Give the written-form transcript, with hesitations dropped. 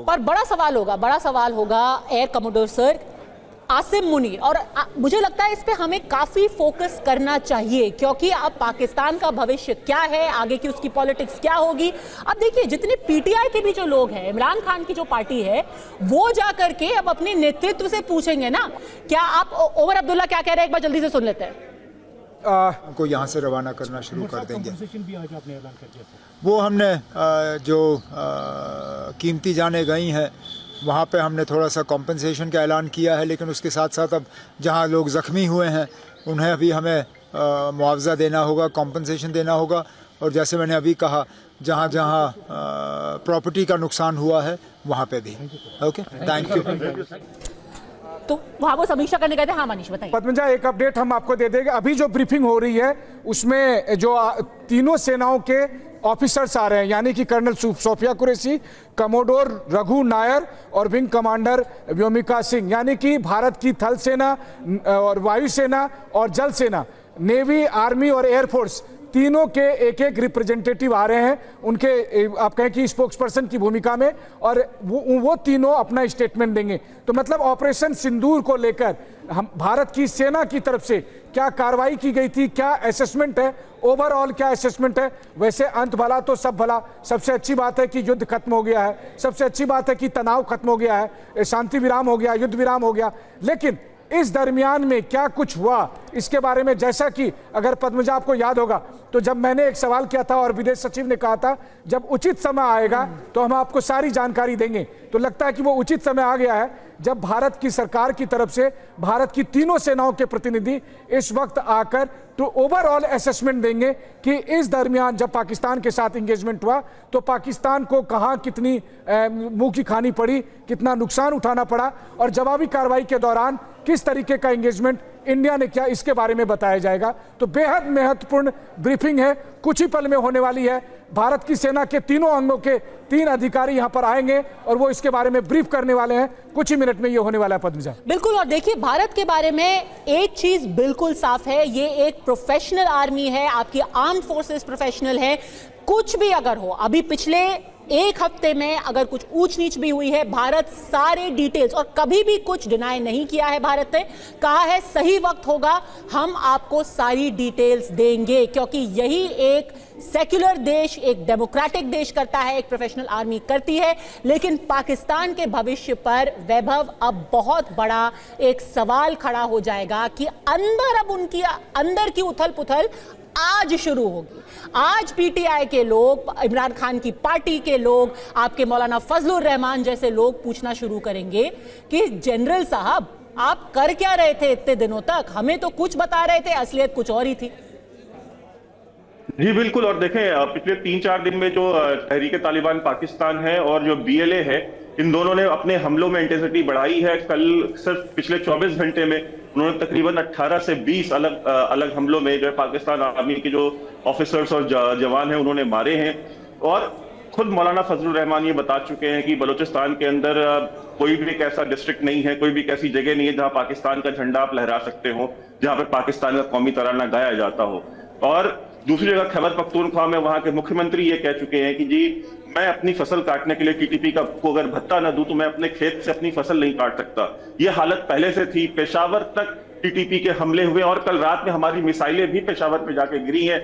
और बड़ा सवाल होगा air commodore sir Asim Munir, और मुझे लगता है इस पे हमें काफी फोकस करना चाहिए, क्योंकि अब पाकिस्तान का भविष्य क्या है, आगे की उसकी पॉलिटिक्स क्या होगी। अब देखिए, जितने पीटीआई के भी जो लोग हैं, इमरान खान की जो पार्टी है, वो जा करके अब अपने नेतृत्व से पूछेंगे ना। क्या आप ओमर अब्दुल्ला क्या कह रहे हैं, एक बार जल्दी से सुन लेते हैं। को यहाँ से रवाना करना शुरू कर देंगे। वो हमने जो कीमती जानें गई हैं वहाँ पे हमने थोड़ा सा कॉम्पनसेशन का ऐलान किया है, लेकिन उसके साथ साथ अब जहाँ लोग ज़ख्मी हुए हैं उन्हें भी हमें मुआवजा देना होगा, कॉम्पनसेशन देना होगा। और जैसे मैंने अभी कहा, जहाँ जहाँ प्रॉपर्टी का नुकसान हुआ है वहाँ पे भी। Okay, thank you. तो वहाँ वो समीक्षा करने गए थे। हाँ मनीष बताइए। पद्मजा, एक अपडेट हम आपको दे देंगे। अभी जो ब्रीफिंग हो रही है उसमें जो तीनों सेनाओं के ऑफिसर्स आ रहे हैं, यानी कि कर्नल सोफिया कुरैशी, कमोडोर रघु नायर और विंग कमांडर व्योमिका सिंह, यानी कि भारत की थल सेना और वायुसेना और जल सेना, नेवी, आर्मी और एयरफोर्स, तीनों के एक एक रिप्रेजेंटेटिव आ रहे हैं, उनके आप कहें कि स्पोक्स पर्सन की भूमिका में, और वो तीनों अपना स्टेटमेंट देंगे। तो मतलब ऑपरेशन सिंदूर को लेकर हम भारत की सेना की तरफ से क्या कार्रवाई की गई थी, क्या असेसमेंट है, ओवरऑल क्या असेसमेंट है। वैसे अंत भला तो सब भला, सबसे अच्छी बात है कि युद्ध खत्म हो गया है, सबसे अच्छी बात है कि तनाव खत्म हो गया है, शांति विराम हो गया, युद्ध विराम हो गया। लेकिन इस दरमियान में क्या कुछ हुआ इसके बारे में, जैसा कि अगर पद्मजा आपको याद होगा, तो जब मैंने एक सवाल किया था और विदेश सचिव ने कहा था जब उचित समय आएगा तो हम आपको सारी जानकारी देंगे, तो लगता है कि वो उचित समय आ गया है जब भारत की सरकार की तरफ से भारत की तीनों सेनाओं के प्रतिनिधि इस वक्त आकर तो ओवरऑल असेसमेंट देंगे कि इस दरमियान जब पाकिस्तान के साथ इंगेजमेंट हुआ तो पाकिस्तान को कहां कितनी मुंह की खानी पड़ी, कितना नुकसान उठाना पड़ा, और जवाबी कार्रवाई के दौरान किस तरीके का इंगेजमेंट इंडिया ने किया, इसके बारे में बताया जाएगा। तो बेहद महत्वपूर्ण ब्रीफिंग है, कुछ ही पल में होने वाली है। भारत की सेना के तीनों अंगों के 3 अधिकारी यहां पर आएंगे और वो इसके बारे में ब्रीफ करने वाले हैं। कुछ ही मिनट में ये होने वाला है पद्मजा। बिल्कुल। और देखिए, भारत के बारे में एक चीज बिल्कुल साफ है, ये एक प्रोफेशनल आर्मी है, आपकी आर्म्ड फोर्सेस प्रोफेशनल है। कुछ भी अगर हो, अभी पिछले एक हफ्ते में अगर कुछ ऊंच नीच भी हुई है, भारत सारे डिटेल्स, और कभी भी कुछ डिनाई नहीं किया है, भारत ने कहा है सही वक्त होगा हम आपको सारी डिटेल्स देंगे, क्योंकि यही एक सेक्युलर देश, एक डेमोक्रेटिक देश करता है, एक प्रोफेशनल आर्मी करती है। लेकिन पाकिस्तान के भविष्य पर वैभव अब बहुत बड़ा एक सवाल खड़ा हो जाएगा कि अंदर अब उनकी अंदर की उथल पुथल आज शुरू होगी। आज पीटीआई के लोग, इमरान खान की पार्टी के लोग, आपके मौलाना फजलुर रहमान जैसे लोग पूछना शुरू करेंगे कि जनरल साहब आप कर क्या रहे थे इतने दिनों तक, हमें तो कुछ बता रहे थे, असलियत कुछ और ही थी। जी बिल्कुल। और देखें, पिछले 3-4 दिन में जो तहरीके तालिबान पाकिस्तान है और जो बीएलए है, इन दोनों ने अपने हमलों में इंटेंसिटी बढ़ाई है। कल सिर्फ पिछले 24 घंटे में उन्होंने तकरीबन 18 से 20 अलग हमलों में जो है पाकिस्तान आर्मी के जो ऑफिसर्स और जवान हैं उन्होंने मारे हैं। और खुद मौलाना फजलुर रहमान ये बता चुके हैं कि बलूचिस्तान के अंदर कोई भी एक ऐसा डिस्ट्रिक्ट नहीं है, कोई भी एक ऐसी जगह नहीं है जहां पाकिस्तान का झंडा आप लहरा सकते हो, जहां पर पाकिस्तान का कौमी तराना गाया जाता हो। और दूसरी जगह खैबर पख्तूनख्वा में वहां के मुख्यमंत्री ये कह चुके हैं कि जी मैं अपनी फसल काटने के लिए टीटीपी को अगर भत्ता ना दूं तो मैं अपने खेत से अपनी फसल नहीं काट सकता। ये हालत पहले से थी। पेशावर तक टीटीपी के हमले हुए और कल रात में हमारी मिसाइलें भी पेशावर पे जाके गिरी हैं।